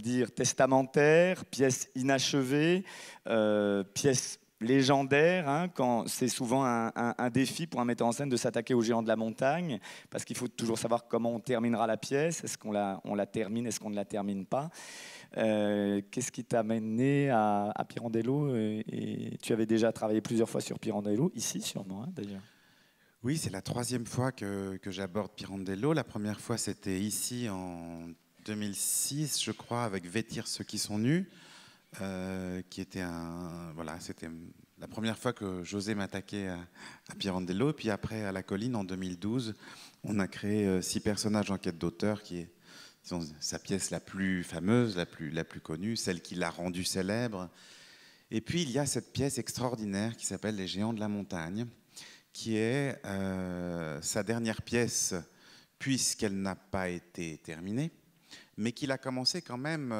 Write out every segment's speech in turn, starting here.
dire, testamentaire, pièce inachevée, pièce légendaire, hein, quand c'est souvent un défi pour un metteur en scène de s'attaquer aux géants de la montagne, parce qu'il faut toujours savoir comment on terminera la pièce, est-ce qu'on la termine, est-ce qu'on ne la termine pas. Qu'est-ce qui t'a mené à Pirandello et tu avais déjà travaillé plusieurs fois sur Pirandello, ici sûrement, hein, d'ailleurs. Oui, c'est la troisième fois que j'aborde Pirandello. La première fois, c'était ici en 2006, je crois, avec Vêtir ceux qui sont nus, qui était voilà, c'était la première fois que j'osais m'attaquer à Pirandello. Puis après, à la Colline, en 2012, on a créé 6 personnages en quête d'auteur, qui est disons, sa pièce la plus fameuse, la plus connue, celle qui l'a rendue célèbre. Et puis, il y a cette pièce extraordinaire qui s'appelle Les Géants de la Montagne, qui est sa dernière pièce, puisqu'elle n'a pas été terminée, mais qu'il a commencé quand même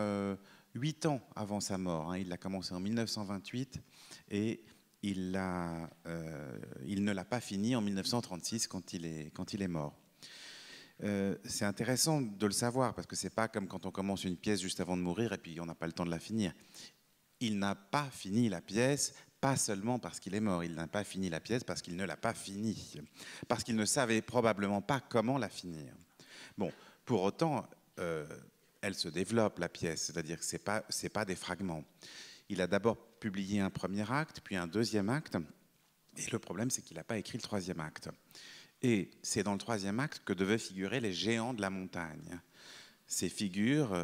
8 ans avant sa mort. Hein. Il l'a commencé en 1928 et il ne l'a pas fini en 1936 quand il est mort. C'est intéressant de le savoir, parce que c'est pas comme quand on commence une pièce juste avant de mourir et puis on n'a pas le temps de la finir. Il n'a pas fini la pièce, pas seulement parce qu'il est mort, il n'a pas fini la pièce parce qu'il ne l'a pas finie, parce qu'il ne savait probablement pas comment la finir. Bon, pour autant, elle se développe, la pièce, c'est-à-dire que c'est pas des fragments. Il a d'abord publié un premier acte, puis un deuxième acte, et le problème, c'est qu'il n'a pas écrit le troisième acte. Et c'est dans le troisième acte que devaient figurer les géants de la montagne, ces figures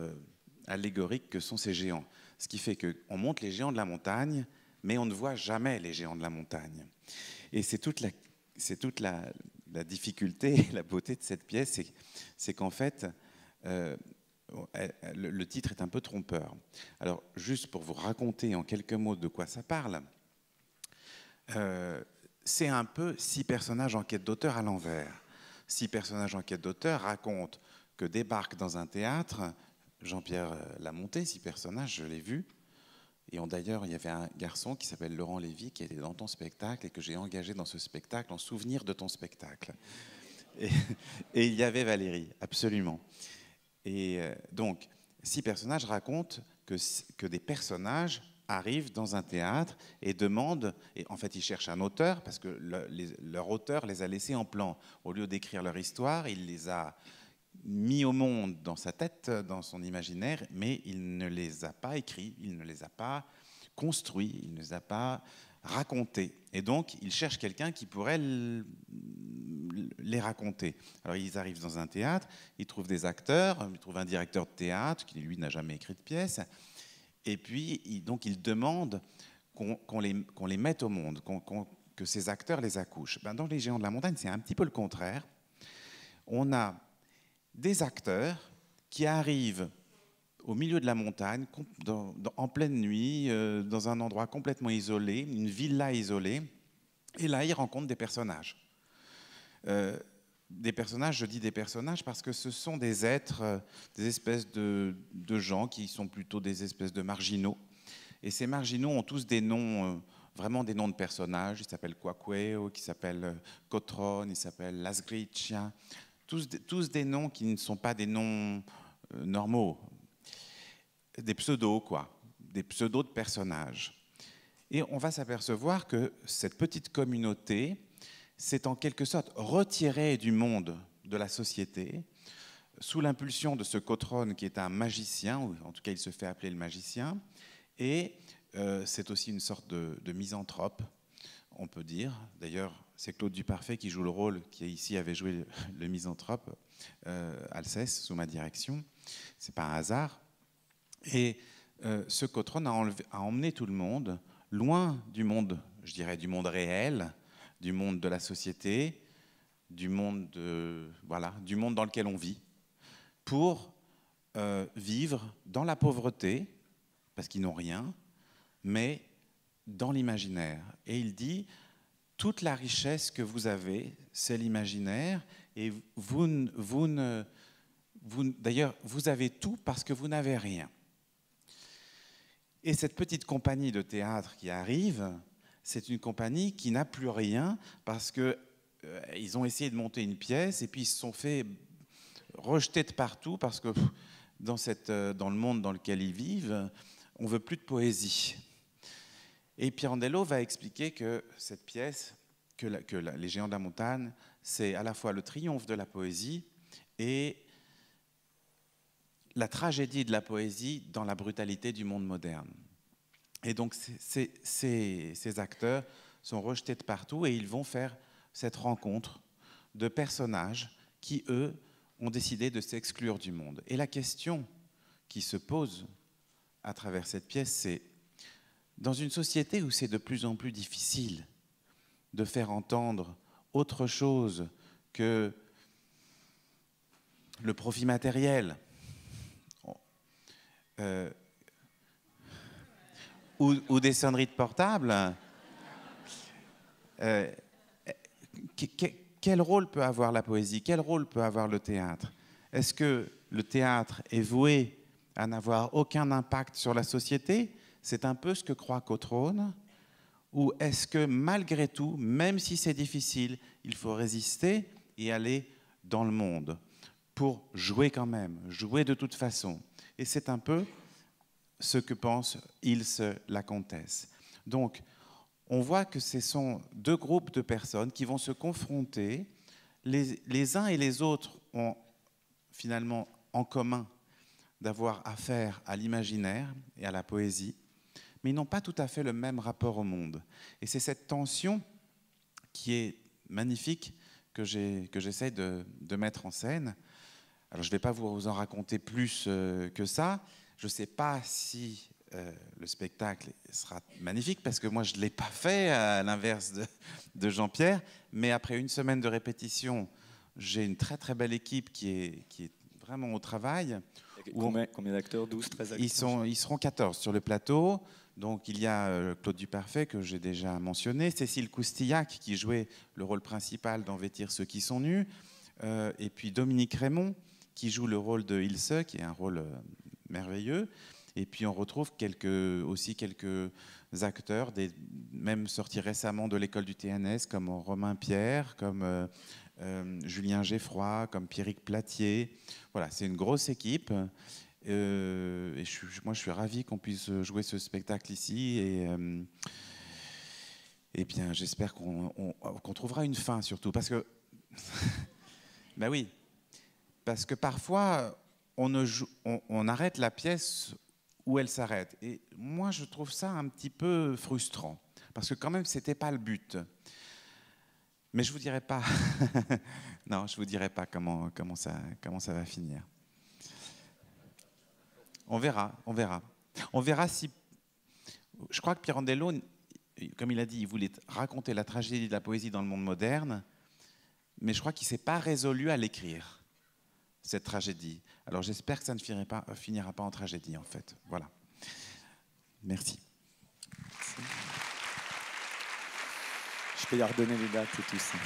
allégoriques que sont ces géants. Ce qui fait qu'on montre les géants de la montagne, mais on ne voit jamais les géants de la montagne. Et c'est toute la difficulté, la beauté de cette pièce, c'est qu'en fait, le titre est un peu trompeur. Alors, juste pour vous raconter en quelques mots de quoi ça parle, c'est un peu 6 personnages en quête d'auteur à l'envers. 6 personnages en quête d'auteur racontent que débarquent dans un théâtre, Jean-Pierre l'a monté, 6 personnages, je l'ai vu, et d'ailleurs, il y avait un garçon qui s'appelle Laurent Lévy qui était dans ton spectacle et que j'ai engagé dans ce spectacle en souvenir de ton spectacle. Et il y avait Valérie, absolument. Et donc, 6 personnages racontent que des personnages arrivent dans un théâtre et demandent, et en fait ils cherchent un auteur parce que leur auteur les a laissés en plan. Au lieu d'écrire leur histoire, il les a mis au monde dans sa tête, dans son imaginaire, mais il ne les a pas écrits, il ne les a pas construits, il ne les a pas racontés. Et donc, ils cherchent quelqu'un qui pourrait les raconter. Alors, ils arrivent dans un théâtre, ils trouvent des acteurs, ils trouvent un directeur de théâtre qui, lui, n'a jamais écrit de pièce. Et puis, donc, ils demandent qu'on les mette au monde, que ces acteurs les accouchent. Ben, dans Les Géants de la Montagne, c'est un petit peu le contraire. On a des acteurs qui arrivent au milieu de la montagne, en pleine nuit, dans un endroit complètement isolé, une villa isolée, et là, ils rencontrent des personnages. Des personnages, je dis des personnages parce que ce sont des êtres, des espèces de gens qui sont plutôt des espèces de marginaux. Et ces marginaux ont tous des noms, vraiment des noms de personnages. Ils s'appellent Quaqueo, qui s'appellent Cotron, ils s'appellent Lasgricia. Tous des noms qui ne sont pas des noms normaux, des pseudos, quoi, des pseudos de personnages. Et on va s'apercevoir que cette petite communauté s'est en quelque sorte retirée du monde de la société, sous l'impulsion de ce Cotron qui est un magicien, ou en tout cas il se fait appeler le magicien, et c'est aussi une sorte de misanthrope, on peut dire. D'ailleurs, c'est Claude Duparfait qui joue le rôle, qui ici avait joué le misanthrope, Alceste, sous ma direction. C'est pas un hasard. Et ce Cotron a emmené tout le monde loin du monde, je dirais, du monde réel, du monde de la société, du monde dans lequel on vit, pour vivre dans la pauvreté, parce qu'ils n'ont rien, mais dans l'imaginaire. Et il dit, toute la richesse que vous avez, c'est l'imaginaire, et d'ailleurs, vous avez tout parce que vous n'avez rien. Et cette petite compagnie de théâtre qui arrive, c'est une compagnie qui n'a plus rien parce qu'ils ont essayé de monter une pièce et puis ils se sont fait rejeter de partout parce que dans le monde dans lequel ils vivent, on veut plus de poésie. Et Pirandello va expliquer que cette pièce, Les Géants de la Montagne, c'est à la fois le triomphe de la poésie et la tragédie de la poésie dans la brutalité du monde moderne. Et donc ces acteurs sont rejetés de partout et ils vont faire cette rencontre de personnages qui, eux, ont décidé de s'exclure du monde. Et la question qui se pose à travers cette pièce, c'est dans une société où c'est de plus en plus difficile de faire entendre autre chose que le profit matériel, ou des sonneries de portable, quel rôle peut avoir la poésie? Quel rôle peut avoir le théâtre? Est-ce que le théâtre est voué à n'avoir aucun impact sur la société? C'est un peu ce que croit Cottrone. Ou est-ce que malgré tout, même si c'est difficile, il faut résister et aller dans le monde pour jouer quand même, jouer de toute façon? Et c'est un peu ce que pense Ilse la comtesse. Donc, on voit que ce sont deux groupes de personnes qui vont se confronter. Les uns et les autres ont finalement en commun d'avoir affaire à l'imaginaire et à la poésie, mais ils n'ont pas tout à fait le même rapport au monde. Et c'est cette tension qui est magnifique que j'essaie de mettre en scène. Alors, je ne vais pas vous en raconter plus que ça. Je ne sais pas si le spectacle sera magnifique, parce que moi, je ne l'ai pas fait, à l'inverse de Jean-Pierre. Mais après une semaine de répétition, j'ai une très, très belle équipe qui est vraiment au travail. Combien d'acteurs? 12, 13 acteurs? Ils seront 14 sur le plateau. Donc, il y a Claude Duparfait, que j'ai déjà mentionné, Cécile Coustillac, qui jouait le rôle principal dans Vêtir ceux qui sont nus, et puis Dominique Raymond, qui joue le rôle de Ilse, qui est un rôle merveilleux. Et puis, on retrouve aussi quelques acteurs, même sortis récemment de l'école du TNS, comme Romain Pierre, comme Julien Geffroy, comme Pierrick Platier. Voilà, c'est une grosse équipe. Et moi, je suis ravi qu'on puisse jouer ce spectacle ici. Et bien, j'espère qu'on trouvera une fin, surtout. Parce que, ben oui, parce que parfois, on arrête la pièce où elle s'arrête. Et moi, je trouve ça un petit peu frustrant. Parce que quand même, ce n'était pas le but. Mais je ne vous dirai pas. Non, je vous dirai pas comment ça va finir. On verra. On verra si... Je crois que Pirandello, comme il a dit, il voulait raconter la tragédie de la poésie dans le monde moderne, mais je crois qu'il ne s'est pas résolu à l'écrire, cette tragédie. Alors j'espère que ça ne finira pas en tragédie, en fait. Voilà. Merci. Je peux y redonner les dates et tout ça.